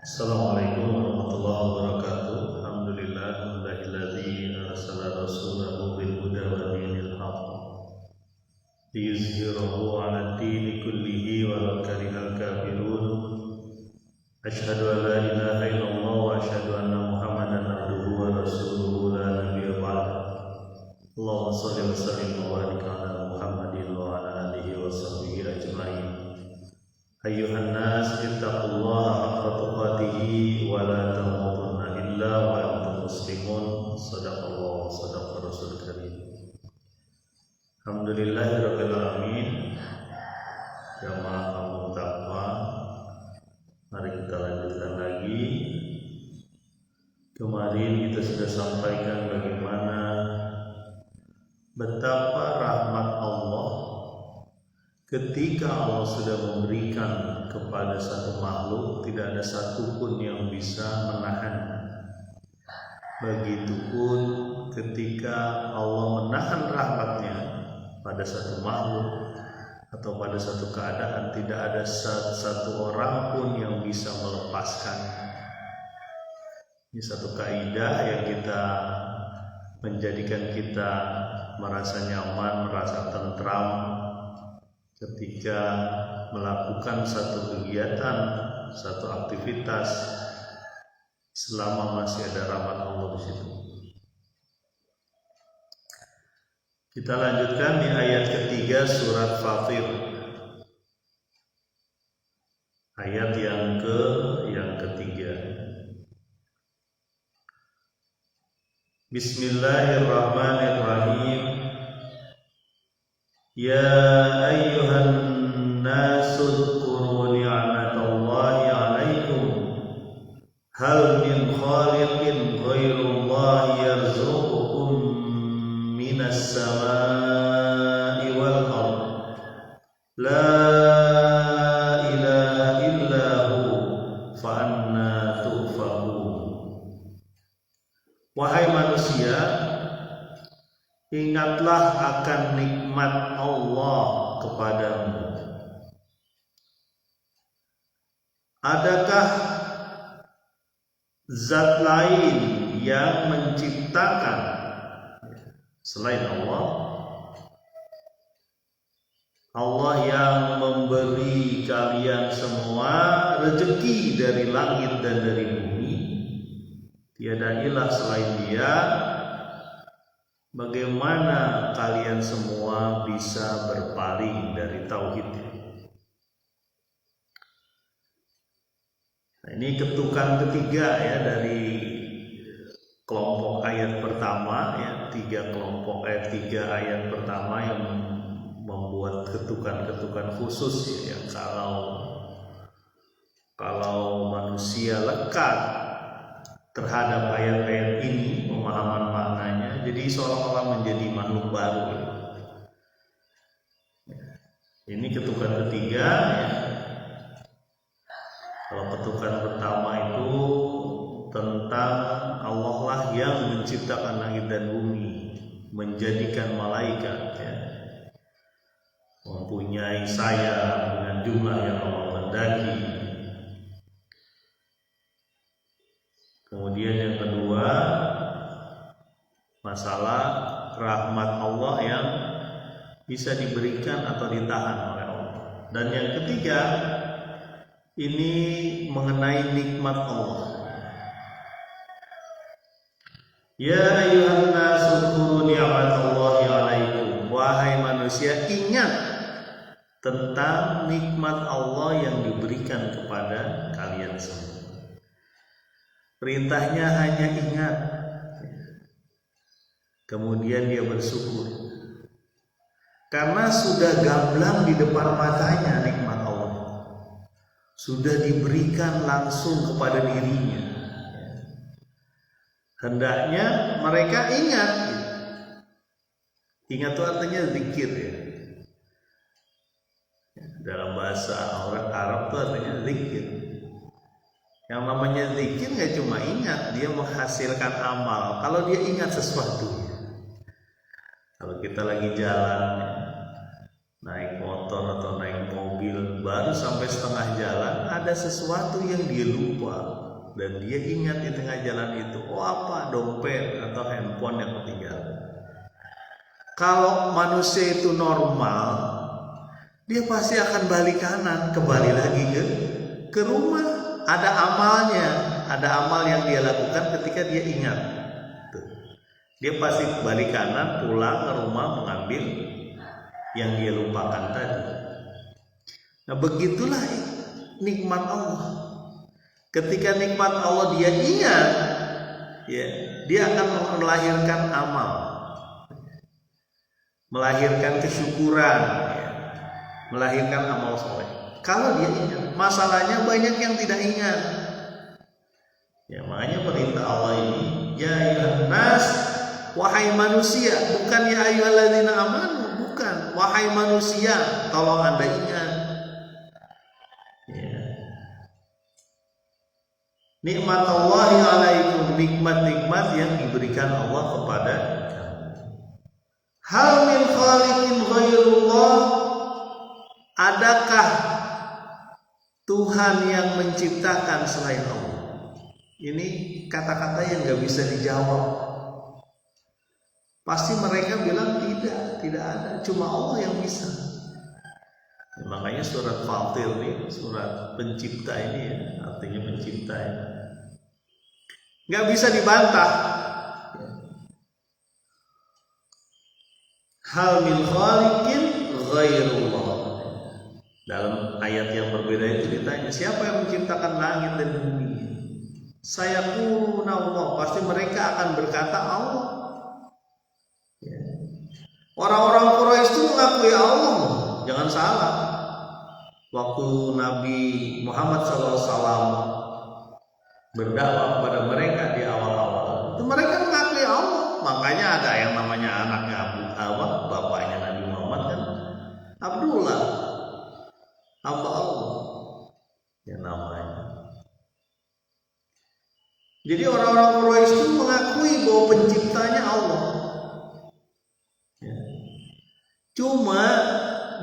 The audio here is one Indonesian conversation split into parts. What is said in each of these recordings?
Assalamualaikum warahmatullahi wabarakatuh. Alhamdulillah alladzi arsala rasulahu bil huda wa dinil haqq liyuzhirahu 'ala ad-dini kullihi walau karihal kafirun. Asyhadu an la ilaha illallah wa asyhadu anna Muhammadan abduhu wa rasuluhu la nabiyya ba'da. Allahumma shalli wa sallim wa barik 'ala Muhammadin wa 'ala alihi wa sahbihi ajma'in. Ayyuhan nas ittaqullaha haqqa tuqatih wa la tamutunna illa wa antum muslimun. Shadaqallahu shadaqa rasul karim. Alhamdulillahirabbil alamin. Jamaah kaum takwa, mari kita lanjutkan lagi. Kemarin kita sudah sampaikan bagaimana betapa rahmat Allah ketika Allah sudah memberikan kepada satu makhluk, tidak ada satupun yang bisa menahan. Begitupun ketika Allah menahan rahmatnya pada satu makhluk atau pada satu keadaan, tidak ada satu orang pun yang bisa melepaskan. Ini satu kaidah yang kita menjadikan kita merasa nyaman, merasa tentram ketika melakukan satu kegiatan, satu aktivitas, selama masih ada rahmat Allah di situ. Kita lanjutkan di ayat ketiga surat Fatir, ayat yang ketiga. Bismillahirrahmanirrahim. Ya ayyuhan nasu dzkuru ni'matallahi 'alaikum hal min khaliqin ghairullahi yarzuqukum minas samai wal ardh la ilaha illahu fa anna tufakun. Wahai manusia, ingatlah akan nikmat Allah kepadamu. Adakah zat lain yang menciptakan selain Allah? Allah yang memberi kalian semua rezeki dari langit dan dari bumi. Tiada ilah selain Dia. Bagaimana kalian semua bisa berpaling dari tauhidnya? Nah, ini ketukan ketiga ya dari kelompok ayat pertama ya, tiga ayat pertama yang membuat ketukan-ketukan khusus ya, yang kalau manusia lekat terhadap ayat-ayat ini, pemahaman maknanya, jadi seolah-olah menjadi makhluk baru. Ini ketukan ketiga ya. Kalau ketukan pertama itu tentang Allah lah yang menciptakan langit dan bumi, menjadikan malaikat ya, mempunyai sayap dengan jumlah yang Allah kehendaki. Kemudian yang kedua, masalah rahmat Allah yang bisa diberikan atau ditahan oleh Allah. Dan yang ketiga, ini mengenai nikmat Allah. Ya ayyuhan nasu dzkuru ni'matallahi 'alaikum. Wahai manusia, ingat tentang nikmat Allah yang diberikan kepada kalian semua. Perintahnya hanya ingat. Kemudian dia bersyukur. Karena sudah gamblang di depan matanya nikmat Allah. Sudah diberikan langsung kepada dirinya. Hendaknya mereka ingat. Ingat itu artinya zikir ya. Dalam bahasa orang Arab itu artinya zikir. Yang namanya zikir gak cuma ingat, dia menghasilkan amal. Kalau dia ingat sesuatu, kalau kita lagi jalan, naik motor atau naik mobil, mobil, baru sampai setengah jalan ada sesuatu yang dia lupa dan dia ingat di tengah jalan itu, oh apa, dompet atau handphone yang ketinggalan. Kalau manusia itu normal, dia pasti akan balik kanan, kembali lagi ke rumah. Ada amalnya, ada amal yang dia lakukan ketika dia ingat. Dia pasti balik kanan, pulang ke rumah, mengambil yang dia lupakan tadi. Nah, begitulah nikmat Allah. Ketika nikmat Allah dia ingat, ya, dia akan melahirkan amal, melahirkan kesyukuran, ya, melahirkan amal soleh. Kalau dia ingat, masalahnya banyak yang tidak ingat. Ya, makanya perintah Allah ini, ya ayyuhan nas, wahai manusia, bukan ya ayyuhalladzina amanu, bukan, wahai manusia, tolong Anda ingat. Ya. Nikmat Allah alaikum, nikmat-nikmat yang diberikan Allah kepada kamu. Hal min khaliqin ghairullah, adakah Tuhan yang menciptakan selain Allah? Ini kata-kata yang gak bisa dijawab. Pasti mereka bilang tidak ada, cuma Allah yang bisa. Ya, makanya surat Fatir ini, surat pencipta ini, ya, artinya pencipta ya, gak bisa dibantah. Hal min khaliqin ghairullah. Dalam ayat yang berbeda itu ditanya, siapa yang menciptakan langit dan bumi? Sayaquluna Allah, pasti mereka akan berkata Allah. Ya. Orang-orang Quraisy itu mengakui Allah, jangan salah. Waktu Nabi Muhammad SAW berdakwah kepada mereka di awal-awal, itu mereka mengakui Allah. Makanya ada yang namanya anaknya bapaknya Nabi Muhammad kan Abdullah, hamba Allah ya namanya. Jadi orang-orang Quraisy itu mengakui bahwa penciptanya Allah. Ya. Cuma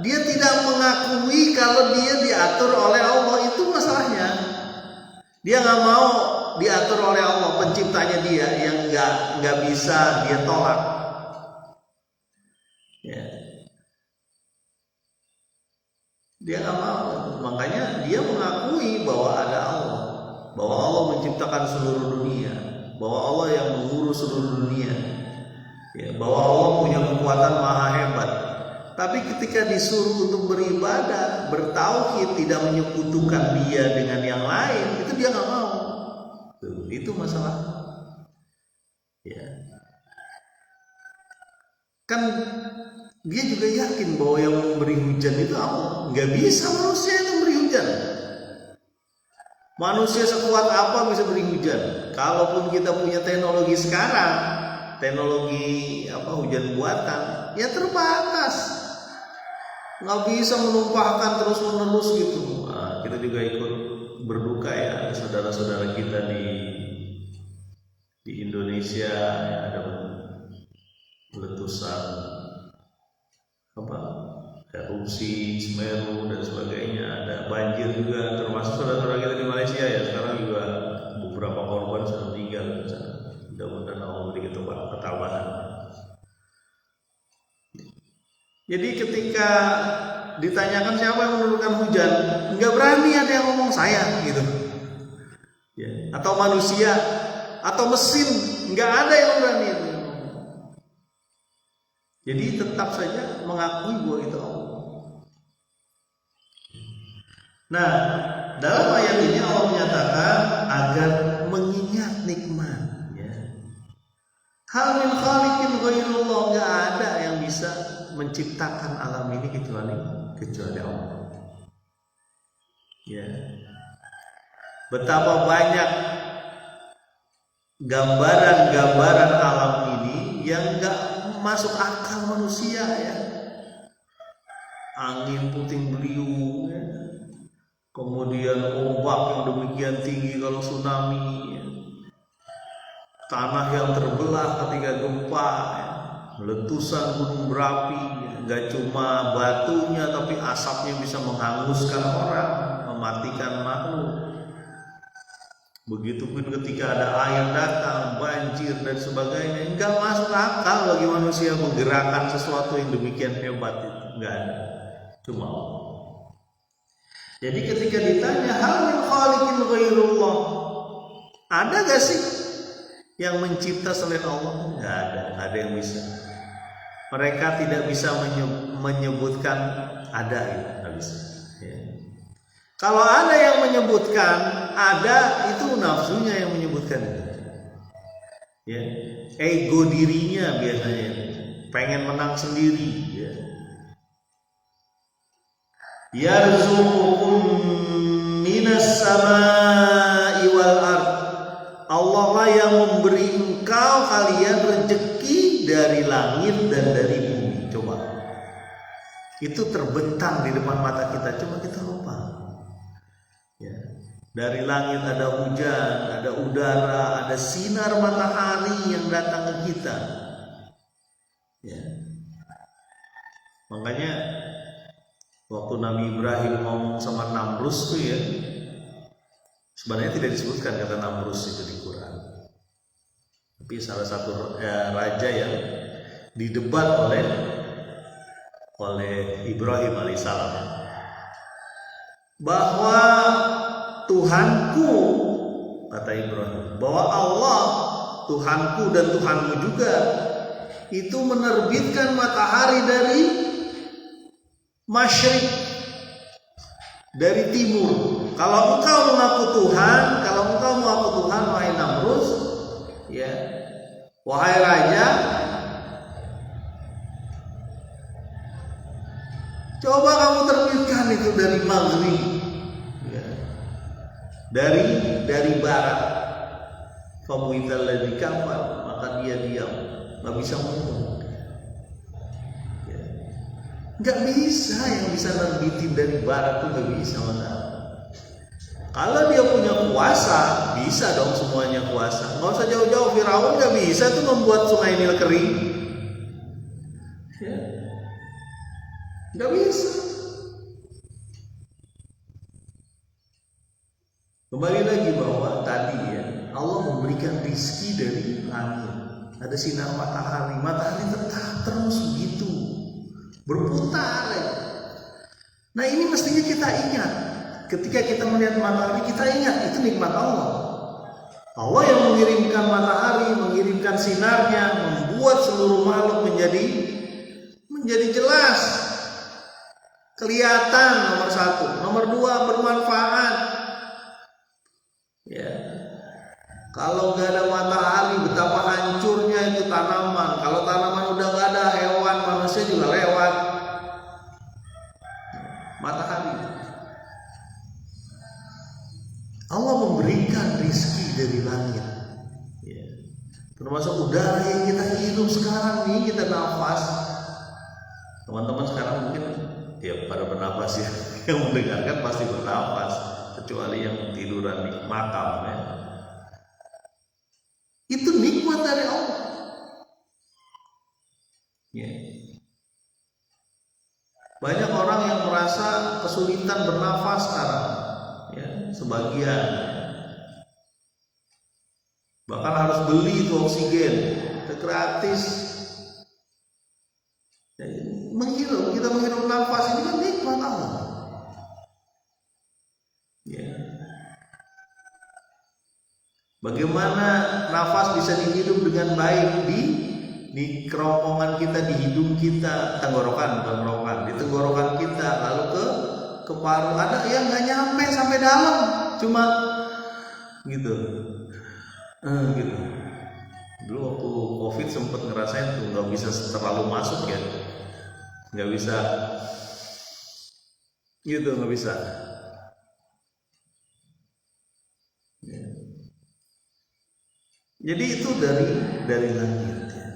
dia tidak mengakui kalau dia diatur oleh Allah, itu masalahnya. Dia nggak mau diatur oleh Allah, penciptanya dia yang nggak bisa dia tolak. Ya. Dia nggak mau, makanya dia mengakui bahwa ada Allah, bahwa Allah menciptakan seluruh dunia, bahwa Allah yang mengurus seluruh dunia, ya, bahwa Allah punya kekuatan maha hebat. Tapi ketika disuruh untuk beribadah, bertauhid, tidak menyekutukan dia dengan yang lain, itu dia nggak mau. Tuh, itu masalah. Ya. Kan dia juga yakin bahwa yang memberi hujan itu Allah. Nggak bisa manusia itu beri hujan. Manusia sekuat apa bisa beri hujan? Kalaupun kita punya teknologi sekarang, teknologi hujan buatan, ya terbatas. Nggak bisa menumpahkan terus menerus gitu. Nah, kita juga ikut berduka ya saudara-saudara kita di Indonesia ya, ada letusan erupsi Semeru dan sebagainya, ada banjir juga, termasuk saudara-saudara kita di Malaysia ya, sekarang juga beberapa korban sudah meninggal. Mudah-mudahan Allah beri ketabahan. Jadi ketika ditanyakan siapa yang menurunkan hujan, nggak berani ada yang ngomong saya gitu, ya. Atau manusia, atau mesin, nggak ada yang berani itu. Jadi tetap saja mengakui bahwa itu Allah. Nah, dalam ayat ini Allah menyatakan agar mengingat nikmat. Ya. Hal min khaliqin ghairullah, nggak ada yang bisa menciptakan alam ini kecuali Allah. Ya. Betapa banyak gambaran-gambaran alam ini yang nggak masuk akal manusia ya. Angin puting beliung, ya. Kemudian ombak yang demikian tinggi kalau tsunami, ya. Tanah yang terbelah ketika gempa, ya. letusan gunung berapi, nggak cuma batunya tapi asapnya bisa menghanguskan orang, mematikan makhluk. Begitupun ketika ada air datang, banjir dan sebagainya, nggak masuk akal bagi manusia menggerakkan sesuatu yang demikian hebat itu, nggak ada, cuma Allah. Jadi ketika ditanya hal min khaliqin ghairullah, ada gak sih yang mencipta selain Allah? Nggak ada yang bisa. Mereka tidak bisa menyebutkan ada, gitu, nggak bisa. Ya. Kalau ada yang menyebutkan ada, itu nafsunya yang menyebutkan itu. Ya. Ego dirinya biasanya pengen menang sendiri. Ya. Yarzuqukum minas samai wal ard. Allah lah yang memberi engkau kalian rezeki dari langit dan dari bumi. Coba. Itu terbentang di depan mata kita, cuma kita lupa. Ya. Dari langit ada hujan, ada udara, ada sinar matahari yang datang ke kita. Ya. Makanya waktu Nabi Ibrahim ngomong sama Namrus tuh ya, sebenarnya tidak disebutkan kata Namrus itu di Quran. Tapi salah satu raja yang didebat oleh Ibrahim alaihissalam, bahwa Tuhanku, kata Ibrahim, bahwa Allah Tuhanku dan Tuhanmu juga itu menerbitkan matahari dari masyrik, dari timur. Kalau engkau mengaku Tuhan, wahai Namrus, ya, wahai raja, coba kamu terbitkan itu dari maghrib, ya, dari barat. Famuital ladzi kafar, maka dia diam, nggak bisa ngomong. Nggak bisa, yang bisa nerbitin dari barat tuh nggak bisa, mana? Kalau dia punya kuasa, bisa dong semuanya kuasa. Nggak usah jauh-jauh, Firaun nggak bisa tuh membuat sungai Nil kering. Ya. Nggak bisa. Kembali lagi bahwa tadi ya, Allah memberikan rizki dari langit. Ada sinar matahari, matahari tetap terus begitu berputar. Nah ini mestinya kita ingat. Ketika kita melihat matahari, kita ingat itu nikmat Allah. Allah yang mengirimkan matahari, mengirimkan sinarnya, membuat seluruh makhluk menjadi jelas, kelihatan, nomor satu. Nomor dua, bermanfaat. Ya. Kalau nggak ada matahari, betapa hancurnya itu tanaman. Kalau tanaman udah nggak ada, hewan, manusia juga lewat. Matahari. Allah memberikan rizki dari langit. Ya. Termasuk udara yang kita hidup sekarang nih, kita nafas. Teman-teman sekarang mungkin ya pada bernafas ya. Yang mendengarkan pasti bernafas, kecuali yang tiduran di makam ya. Itu nikmat dari Allah. Ya. Banyak orang yang merasa kesulitan bernafas sekarang, ya, sebagian bahkan harus beli itu oksigen, itu gratis. Ya, kita menghirup nafas ini kan nikmat Allah. Ya. Bagaimana nafas bisa dihidup dengan baik di kerongkongan kita, di hidung kita, tenggorokan, di tenggorokan kita, lalu ke paru. Ada yang nggak nyampe sampai dalam, cuma gitu, gitu. Dulu waktu COVID sempat ngerasain tuh, nggak bisa terlalu masuk ya, nggak bisa, gitu, nggak bisa. Ya. Jadi itu dari langit ya.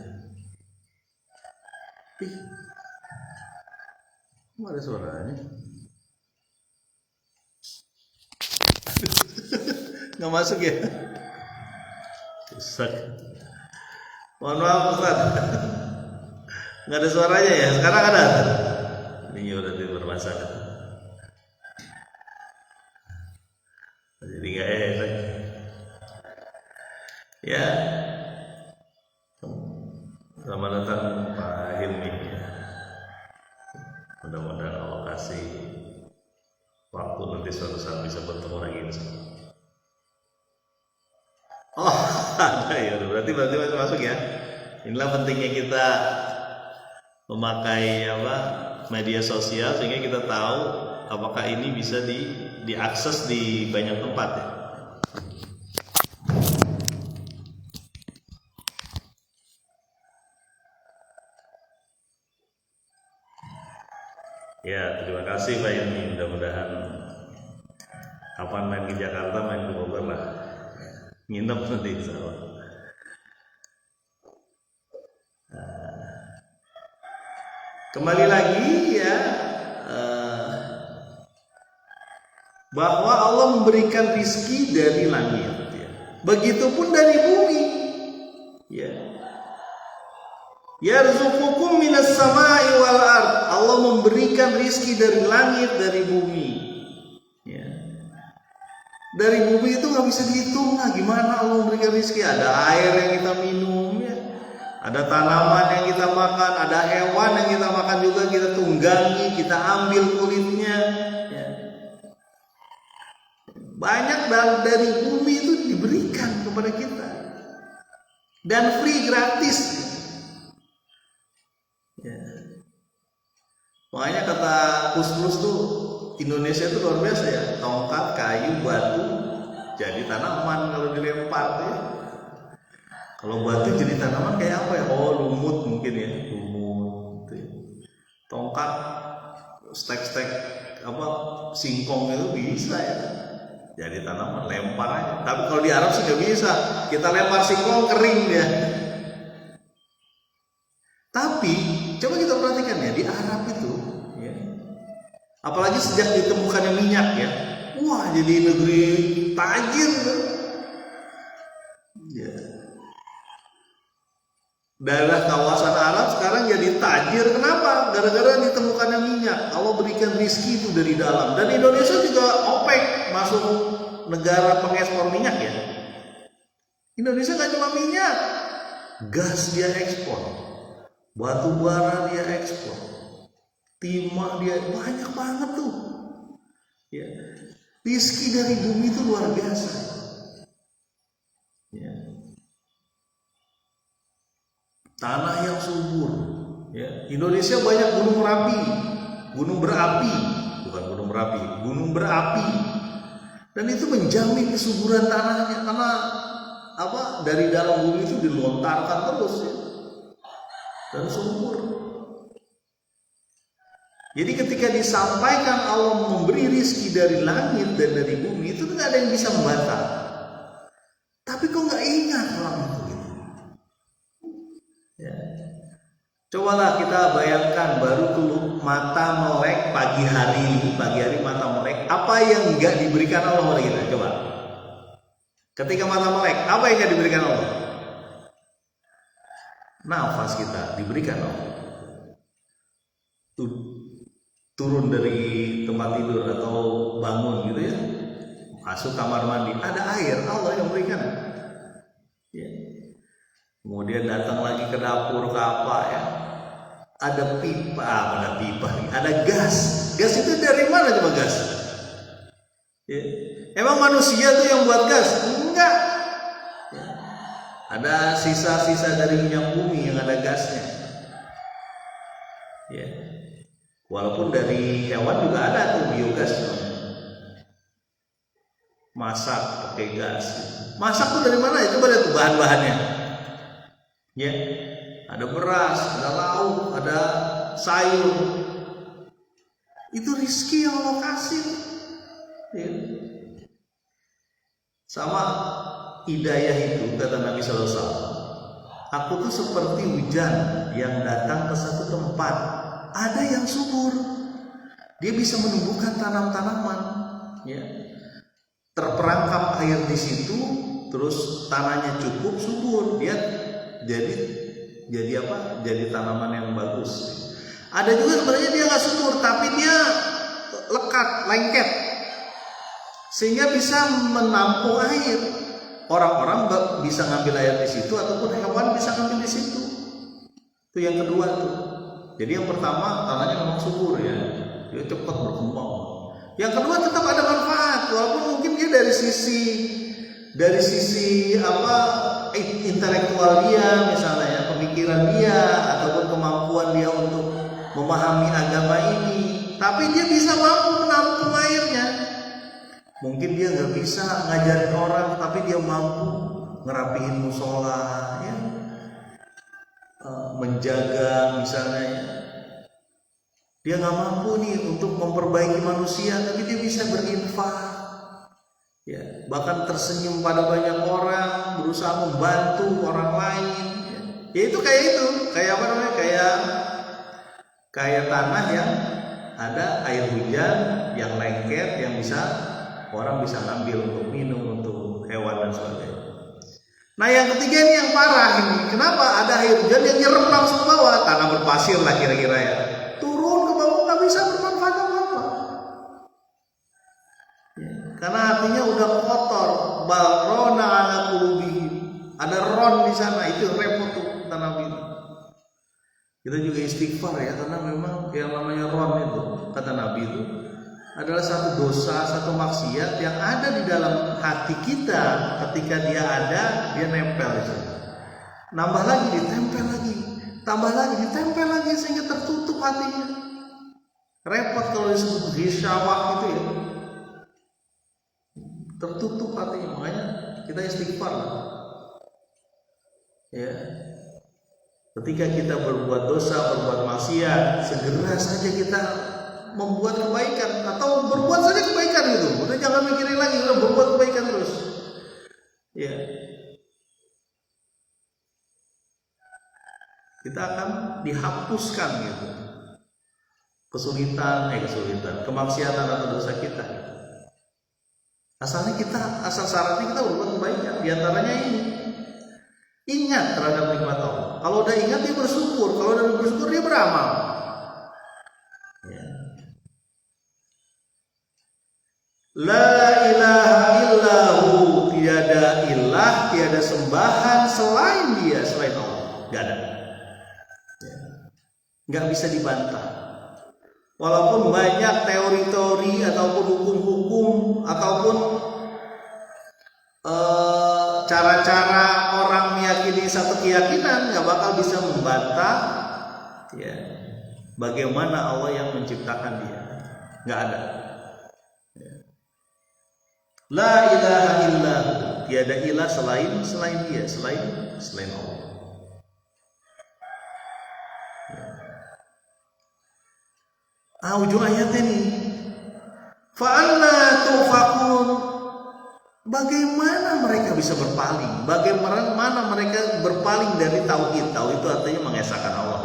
Kok ada suaranya? Nggak masuk ya? Rusak. Mohon maaf Ustaz. Nggak ada suaranya ya. Sekarang ada. Ini udah bermasalah. Jadi nggak enak. Ya. Selamat datang Pak Hilmi. Mudah-mudahan Allah kasih waktu nanti suatu saat bisa bertemu lagi. Oh, ada ya. Berarti masuk ya. Inilah pentingnya kita memakai media sosial sehingga kita tahu apakah ini bisa diakses di banyak tempat ya. Ya, terima kasih Pak Yuni. Mudah-mudahan kapan main ke Jakarta, main ke Bogor lah. Nginep nanti insya Allah. Kembali lagi ya, bahwa Allah memberikan rizki dari langit. Ya. Begitupun dari bumi. Ya. Yarzuqukum minas sama'i wal ard. Allah memberikan rizki dari langit, dari bumi. Ya. Dari bumi itu nggak bisa dihitung. Nah, gimana Allah memberikan rizki? Ada air yang kita minum, ya. Ada tanaman yang kita makan, ada hewan yang kita makan juga, kita tunggangi, kita ambil kulitnya. Ya. Banyak dari bumi itu diberikan kepada kita. Dan free, gratis. Ya. Makanya kata Kus-Plus tuh Indonesia itu luar biasa ya, tongkat, kayu, batu jadi tanaman kalau dilempar ya. Kalau batu jadi tanaman kayak apa ya? Oh, lumut mungkin ya, lumut. Ya. Tongkat, stek singkong itu bisa ya. Jadi tanaman lempar aja. Tapi kalau di Arab sih nggak bisa. Kita lempar singkong kering dia. Tapi coba kita perhatikan ya, di Arab itu ya, apalagi sejak ditemukannya minyak ya, wah jadi negeri tajir kan? Ya. Daerah kawasan Arab sekarang jadi tajir. Kenapa? Gara-gara ditemukannya minyak. Allah berikan rizki itu dari dalam. Dan Indonesia juga OPEC, masuk negara pengekspor minyak ya. Indonesia nggak cuma minyak, gas dia ekspor. Batu bara dia ekspor, timah dia banyak banget tuh. Ya. Rizki dari bumi itu luar biasa. Ya. Tanah yang subur. Ya. Indonesia banyak gunung berapi, bukan gunung berapi, gunung berapi. Dan itu menjamin kesuburan tanahnya, karena dari dalam bumi itu dilontarkan terus ya. Dan subur. Jadi ketika disampaikan Allah memberi rizki dari langit dan dari bumi, itu tidak ada yang bisa membantah. Tapi kok nggak ingat orang itu gitu. Ya. Cobalah kita bayangkan baru keluar mata melek pagi hari mata melek, apa yang nggak diberikan Allah kepada kita? Coba. Ketika mata melek, apa yang nggak diberikan Allah? Nafas kita diberikan Allah. Turun dari tempat tidur atau bangun gitu ya, masuk kamar mandi, ada air, Allah yang berikan ya. Kemudian datang lagi ke dapur ke apa ya, ada pipa, ada gas itu dari mana coba gas ya? Emang manusia tuh yang buat gas? Enggak ya. Ada sisa-sisa dari minyak bumi yang ada gasnya ya. Walaupun dari hewan juga ada tuh biogas, masak pakai gas. Masak tuh dari mana? Itu coba lihat tuh bahan-bahannya. Ya, ada beras, ada lauk, ada sayur. Itu rizki yang Allah kasih. Ya. Sama hidayah itu kata Nabi SAW. Aku tuh seperti hujan yang datang ke satu tempat. Ada yang subur, dia bisa menumbuhkan tanam-tanaman, ya. Terperangkap air di situ, terus tanahnya cukup subur, dia jadi jadi apa? Jadi tanaman yang bagus. Ada juga sebenarnya dia nggak subur, tapi dia lekat, lengket, sehingga bisa menampung air. Orang-orang bisa ngambil air di situ, ataupun hewan bisa ngambil di situ. Itu yang kedua tuh. Jadi yang pertama tanahnya memang subur ya, dia cepat berkembang. Yang kedua tetap ada manfaat, walaupun mungkin dia dari sisi apa intelektual dia misalnya ya, pemikiran dia ataupun kemampuan dia untuk memahami agama ini, tapi dia bisa mampu menampung airnya. Mungkin dia nggak bisa ngajarin orang, tapi dia mampu ngerapihin musola, ya, menjaga misalnya. Ya. Dia nggak mampu nih untuk memperbaiki manusia, tapi dia bisa berinfak. Ya, bahkan tersenyum pada banyak orang, berusaha membantu orang lain. Ya, itu kayak apa namanya? Kayak tanah yang ada air hujan yang lengket, yang orang bisa ngambil untuk minum, untuk hewan dan sebagainya. Nah yang ketiga ini yang parah ini. Kenapa ada air hujan yang nyerap langsung ke bawah? Tanah berpasir lah kira-kira ya. Turun ke bawah nggak bisa bermanfaat apa-apa. Ya, karena hatinya udah kotor. Balrona ala qulubihim. Ada ron di sana, itu repot tuh kata Nabi. Kita juga istighfar ya, karena memang yang namanya ron itu kata Nabi itu adalah satu dosa, satu maksiat yang ada di dalam hati kita. Ketika dia ada, dia nempel itu. Nambah lagi, ditempel lagi. Tambah lagi, ditempel lagi sehingga tertutup hatinya. Repot kalau disebut ghishawah itu ya. Tertutup hatinya, makanya kita istighfar lah. Ya. Ketika kita berbuat dosa, berbuat maksiat, segera saja kita membuat kebaikan atau berbuat saja kebaikan gitu. Udah jangan mikirin lagi, udah berbuat kebaikan terus. Ya. Kita akan dihapuskan gitu. Kesulitan, kemaksiatan atau dosa kita. Asal syaratnya kita berbuat kebaikan. Di antaranya ini. Ingat terhadap nikmat Allah. Kalau udah ingat dia bersyukur, kalau udah bersyukur dia beramal. Ya. La ilaha illahu, tiada ilah, tiada sembahan selain dia, selain Allah. Gak ada. Ya. Gak bisa dibantah. Walaupun banyak teori-teori ataupun hukum-hukum ataupun cara-cara orang meyakini satu keyakinan, nggak bakal bisa membantah ya bagaimana Allah yang menciptakan dia. Nggak ada. Ya. La ilaha illallah, tiada ilah selain dia, selain Allah. Ya. Ujung ayatnya nih, fa'anna tufakun. Bagaimana mereka bisa berpaling? Bagaimana mereka berpaling dari tauhid? Tauhid itu artinya mengesahkan Allah.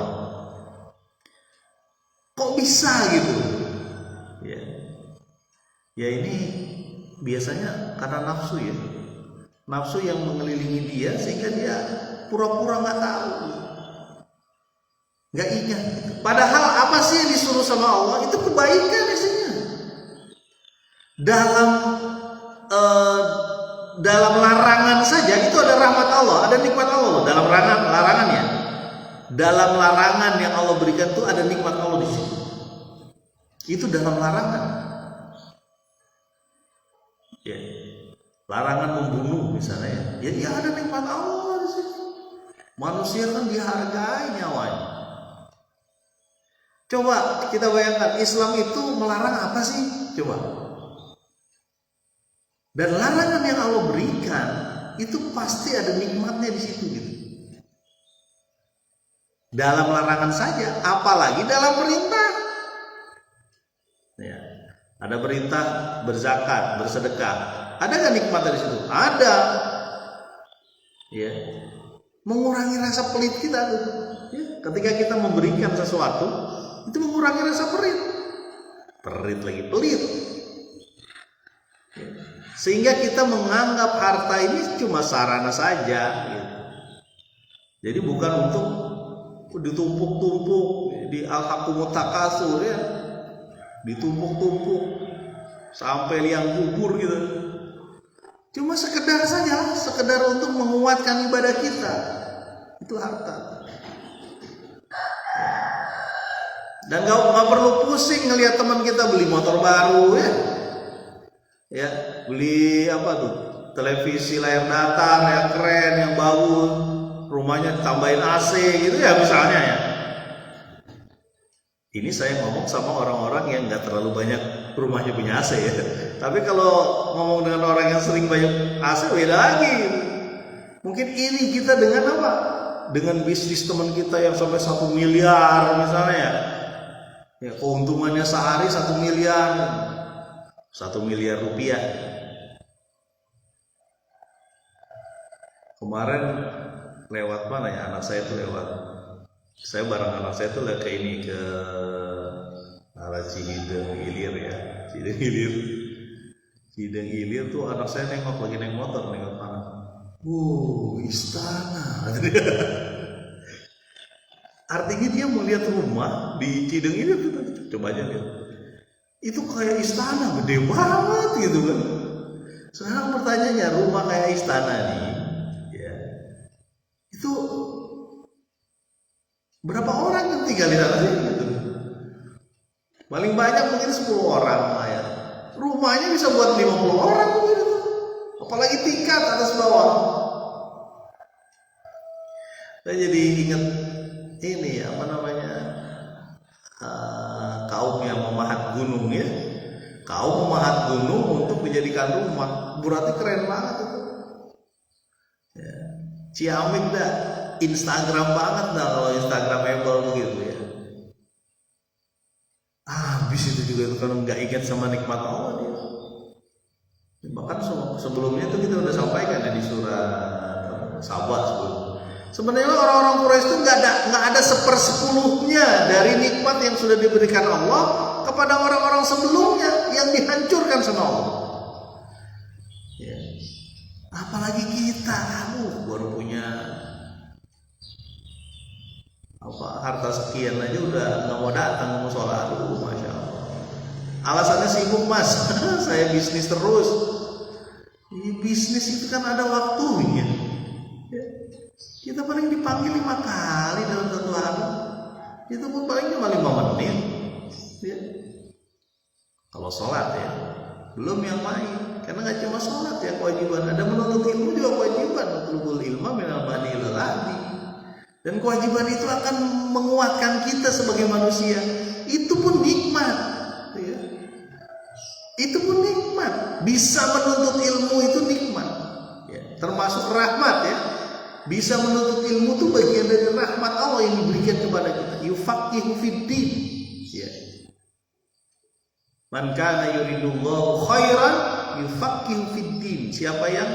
Kok bisa gitu? Ya ini biasanya karena nafsu ya. Nafsu yang mengelilingi dia sehingga dia pura-pura nggak tahu, nggak ingat. Padahal apa sih yang disuruh sama Allah? Itu kebaikan isinya. Dalam larangan saja itu ada rahmat Allah, ada nikmat Allah dalam larangannya. Dalam larangan yang Allah berikan itu ada nikmat Allah di situ. Itu dalam larangan. Ya. Larangan membunuh misalnya. Ya dia ada nikmat Allah di situ. Manusia kan dihargai nyawanya. Coba kita bayangkan, Islam itu melarang apa sih? Coba. Dan larangan yang Allah berikan itu pasti ada nikmatnya di situ gitu. Dalam larangan saja, apalagi dalam perintah. Ya. Ada perintah berzakat, bersedekah. Ada nggak nikmatnya di situ? Ada. Ya. Mengurangi rasa pelit kita tuh. Ya. Ketika kita memberikan sesuatu, itu mengurangi rasa pelit. Pelit lagi pelit. Ya. Sehingga kita menganggap harta ini cuma sarana saja gitu. Jadi bukan untuk ditumpuk-tumpuk di al-hakumut takasur ya, ditumpuk-tumpuk sampai liang kubur gitu. Cuma sekedar saja, sekedar untuk menguatkan ibadah kita, itu harta. Dan nggak perlu pusing ngelihat teman kita beli motor baru ya, beli apa tuh, televisi layar datar yang keren, yang bagus, rumahnya ditambahin AC gitu ya misalnya ya. Ini saya ngomong sama orang-orang yang nggak terlalu banyak rumahnya punya AC ya. Tapi kalau ngomong dengan orang yang sering banyak AC beda lagi. Mungkin iri kita dengan apa? Dengan bisnis teman kita yang sampai 1 miliar misalnya ya. Ya keuntungannya sehari 1 miliar, 1 miliar rupiah. Kemarin lewat mana ya, anak saya tuh lewat, saya bareng anak saya tuh ke ini, ke arah Cihideng Ilir ya, Cihideng Ilir tuh anak saya nengok lagi naik motor, nengok mana, istana. Artinya dia melihat rumah di Cihideng Ilir, coba aja lihat, itu kayak istana gede banget gitu kan. Sekarang pertanyaannya, rumah kayak istana nih itu berapa orang yang tinggal di sana gitu? Paling banyak mungkin 10 orang lah ya. Rumahnya bisa buat 50 orang gitu. Apalagi tingkat atas bawah. Saya jadi ingat ini apa namanya, kaum yang memahat gunung ya. Kaum memahat gunung untuk dijadikan rumah. Berarti keren banget itu. Ya. Ciamik dah, Instagram banget dah kalau Instagramable begitu ya. Habis itu juga itu kan nggak ingat sama nikmat Allah dia. Bahkan sebelumnya itu kita udah sampaikan ya di surat Sabah sebelum. Sebenarnya orang-orang Quraisy itu nggak ada 1/10 dari nikmat yang sudah diberikan Allah kepada orang-orang sebelumnya yang dihancurkan sama Allah. Ya. Apalagi kita, baru punya harta sekian aja udah nggak mau datang, mau sholat dulu, masya Allah. Alasannya sibuk mas, saya bisnis terus. Ini bisnis itu kan ada waktunya. Ya. Kita paling dipanggil 5 kali dalam 1 hari. Itu pun paling cuma 5 menit. Ya. Kalau sholat ya, belum yang lain. Karena nggak cuma sholat ya kewajiban, ada menuntut ilmu juga kewajiban. Utlubul ilma minal bani ilal ahdi. Dan kewajiban itu akan menguatkan kita sebagai manusia. Itu pun nikmat ya. Itu pun nikmat. Bisa menuntut ilmu itu nikmat ya. Termasuk rahmat ya. Bisa menuntut ilmu itu bagian dari rahmat Allah yang diberikan kepada kita. Yufaqihu fiddin ya. Man kana yuridullahu khairan yufaqihu fiddin. Siapa yang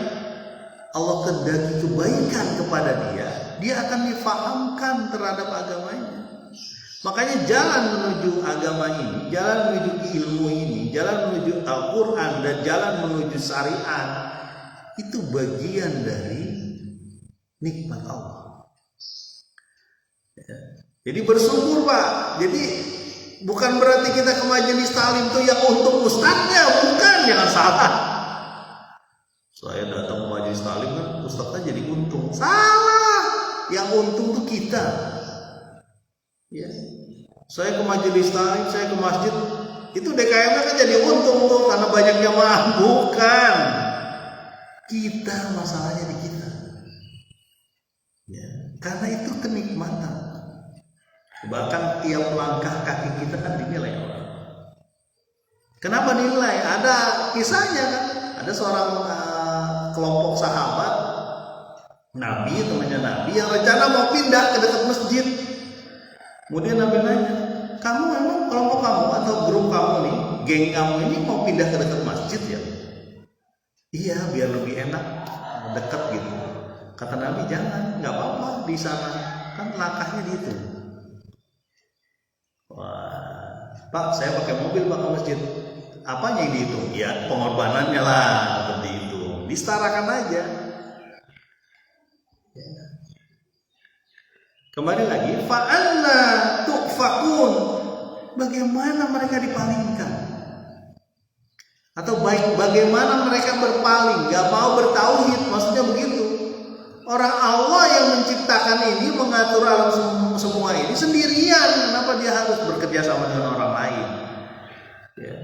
Allah kehendaki kebaikan kepada dia akan difahamkan terhadap agamanya. Makanya jalan menuju agama ini, jalan menuju ilmu ini, jalan menuju Al-Quran dan jalan menuju syariat itu bagian dari nikmat Allah. Ya. Jadi bersyukur Pak. Jadi bukan berarti kita ke majelis taklim itu yang untuk ustadznya, bukan, jangan salah. Saya datang ke majelis taklim kan ustadznya jadi untung. Salah. Yang untung tuh kita. Ya. Saya ke majelis taklim, saya ke masjid, itu DKM-nya kan jadi untung tuh karena banyak jamaah. Bukan. Kita, masalahnya di kita. Ya. Karena itu kenikmatan. Bahkan tiap langkah kaki kita kan dinilai orang. Kenapa dinilai? Ada kisahnya kan. Ada seorang kelompok sahabat Nabi, temannya Nabi, yang rencana mau pindah ke dekat masjid. Kemudian Nabi nanya, kamu memang kelompok kamu atau grup kamu nih, geng kamu ini mau pindah ke dekat masjid ya? Iya, biar lebih enak, dekat gitu. Kata Nabi, jangan, nggak apa-apa di sana, kan langkahnya gitu. Wah, Pak, saya pakai mobil Pak ke masjid. Apanya yang dihitung? Ya, pengorbanannya lah, seperti itu. Disetarakan aja. Kembali lagi, fa'anna tu'fakun, bagaimana mereka dipalingkan? Atau bagaimana mereka berpaling, gak mau bertauhid, maksudnya begitu. Orang Allah yang menciptakan ini, mengatur alam semua ini sendirian, kenapa dia harus bekerja sama dengan orang lain? Ya.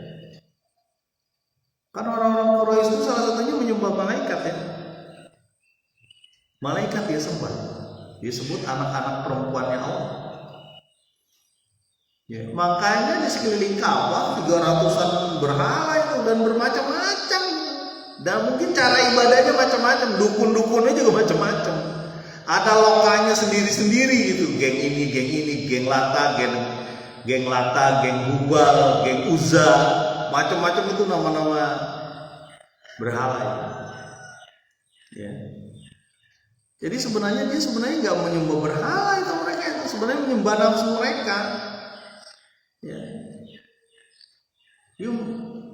Karena orang-orang Quraisy itu salah satunya menyembah malaikat ya. Malaikat dia sembah, disebut anak-anak perempuannya Allah. Ya, makanya di sekeliling Ka'bah 300-an berhala itu dan bermacam-macam. Dan mungkin cara ibadahnya macam-macam, dukun-dukunnya juga macam-macam. Ada lokanya sendiri-sendiri gitu, geng ini, geng Lata, geng Hubal, geng Uzza, macam-macam itu nama-nama berhala itu. Ya. Jadi sebenarnya dia nggak menyembah berhala itu, mereka itu sebenarnya menyembah nafsu mereka. Ya, dia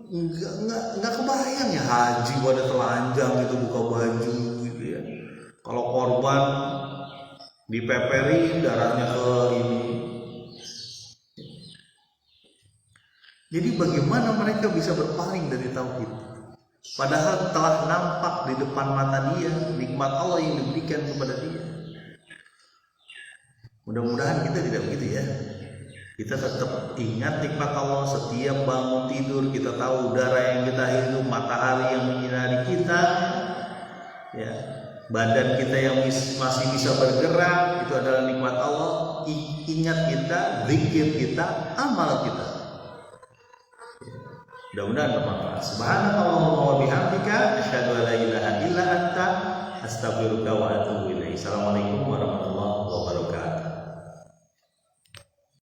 nggak kebayang ya haji pada telanjang gitu, buka baju gitu ya. Kalau korban dipeperi darahnya ke ini. Jadi bagaimana mereka bisa berpaling dari tauhid? Padahal telah nampak di depan mata dia nikmat Allah yang diberikan kepada dia. Mudah-mudahan kita tidak begitu ya. Kita tetap ingat nikmat Allah setiap bangun tidur, kita tahu udara yang kita hirup, matahari yang menyinari kita, ya, badan kita yang masih bisa bergerak, itu adalah nikmat Allah. Ingat kita, zikir kita, amal kita. Mudah-mudahan bermanfaat. Subhanakallahumma wa bihamdika, asyhadu an la ilaha illa anta, astaghfiruka wa atubu ilaik. Assalamualaikum warahmatullahi wabarakatuh.